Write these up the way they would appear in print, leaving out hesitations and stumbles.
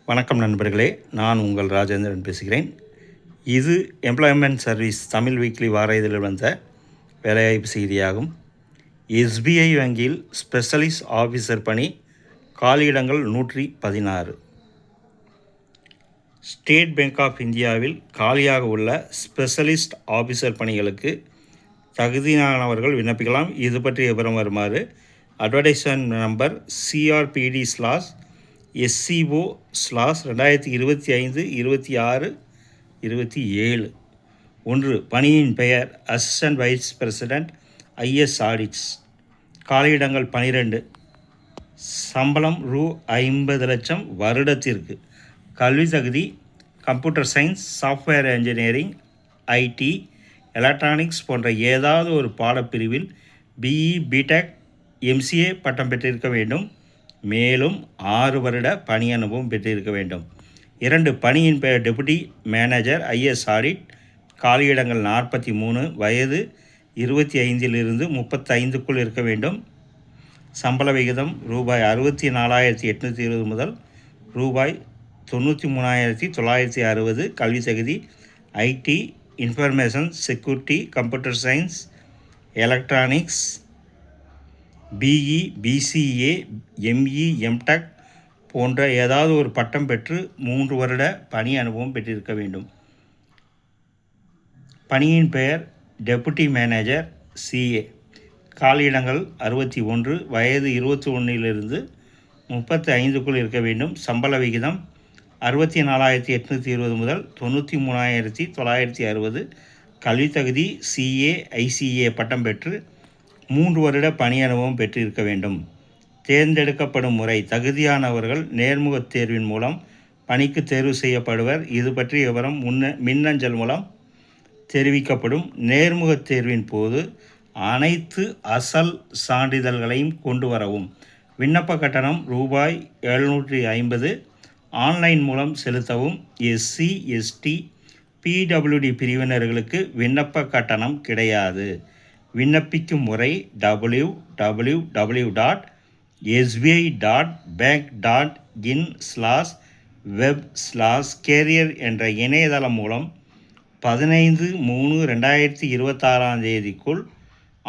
வணக்கம் நண்பர்களே, நான் உங்கள் ராஜேந்திரன் பேசுகிறேன். இது எம்ப்ளாய்மெண்ட் சர்வீஸ் தமிழ் வீக்லி வார இதழில் வந்த வேலைவாய்ப்பு செய்தியாகும். எஸ்பிஐ வங்கியில் ஸ்பெஷலிஸ்ட் ஆஃபீஸர் பணி, காலியிடங்கள் 116. ஸ்டேட் பேங்க் ஆஃப் இந்தியாவில் காலியாக உள்ள ஸ்பெஷலிஸ்ட் ஆஃபீஸர் பணிகளுக்கு தகுதியானவர்கள் விண்ணப்பிக்கலாம். இது பற்றி விவரம் வருமாறு அட்வர்டைஸ்மெண்ட் நம்பர் CRPD/SCO/2025-26-27. 1. பணியின் பெயர் assistant vice president IS audits. காலியிடங்கள் 12. சம்பளம் ரூ.50 லட்சம் வருடத்திற்கு. கல்வி தகுதி computer science, software engineering, IT, electronics போன்ற ஏதாவது ஒரு பாடப்பிரிவில் பிஇ, பிடெக், எம்சிஏ பட்டம் பெற்றிருக்க வேண்டும். மேலும் 6 வருட பணி அனுபவம் பெற்றிருக்க வேண்டும். 2. பணியின் பெயர் டெபுட்டி மேனேஜர் ஐஎஸ் ஆடிட். காலியிடங்கள் 43. வயது 25 - 35க்குள் இருக்க வேண்டும். சம்பள விகிதம் ரூபாய் 64,820 முதல் ரூபாய் 93,960. கல்வி தகுதி IT, information security, computer science, electronics, BE, BCA, ME, MTech போன்ற ஏதாவது ஒரு பட்டம் பெற்று 3 வருட பணி அனுபவம் பெற்றிருக்க வேண்டும். பணியின் பெயர் டெபுட்டி மேனேஜர் சிஏ. காலியிடங்கள் 61. வயது 21 - 35க்குள் இருக்க வேண்டும். சம்பள விகிதம் 64,820 முதல் 93,960. கல்வி தகுதி சிஏ, ஐசிஏ பட்டம் பெற்று 3 வருட பணி அனுபவம் பெற்றிருக்க வேண்டும். தேர்ந்தெடுக்கப்படும் முறை தகுதியானவர்கள் நேர்முகத் தேர்வின் மூலம் பணிக்கு தேர்வு செய்யப்படுவர். இது பற்றிய விவரம் மின்னஞ்சல் மூலம் தெரிவிக்கப்படும். நேர்முகத் தேர்வின் போது அனைத்து அசல் சான்றிதழ்களையும் கொண்டு வரவும். விண்ணப்ப கட்டணம் ரூபாய் 750. ஆன்லைன் மூலம் செலுத்தவும். எஸ்சி, எஸ்டி, பிடபிள்யூடி பிரிவினர்களுக்கு விண்ணப்ப கட்டணம் கிடையாது. விண்ணப்பிக்கும் முறை www.sbi.bank.in/web/career என்ற இணையதளம் மூலம் 15/3/2026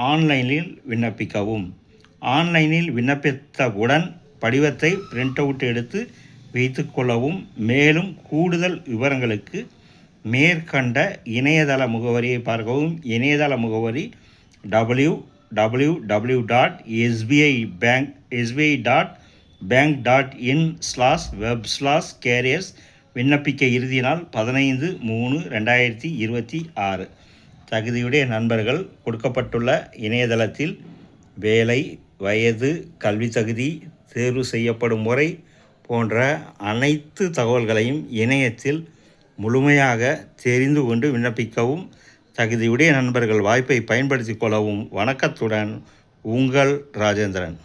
ஆன்லைனில் விண்ணப்பிக்கவும். ஆன்லைனில் விண்ணப்பித்தவுடன் படிவத்தை பிரிண்ட் அவுட் எடுத்து வைத்து கொள்ளவும். மேலும் கூடுதல் விவரங்களுக்கு மேற்கண்ட இணையதள முகவரியை பார்க்கவும். இணையதள முகவரி www.sbi.bank.in/web/careers. விண்ணப்பிக்க இறுதி நாள் 15/3/2026. தகுதியுடைய நண்பர்கள் கொடுக்கப்பட்டுள்ள இணையதளத்தில் வேலை, வயது, கல்வி தகுதி, தேர்வு செய்யப்படும் முறை போன்ற அனைத்து தகவல்களையும் இணையத்தில் முழுமையாக தெரிந்து கொண்டு விண்ணப்பிக்கவும். தகுதியுடைய நண்பர்கள் வாய்ப்பை பயன்படுத்திக் கொள்ளவும். வணக்கத்துடன் உங்கள் ராஜேந்திரன்.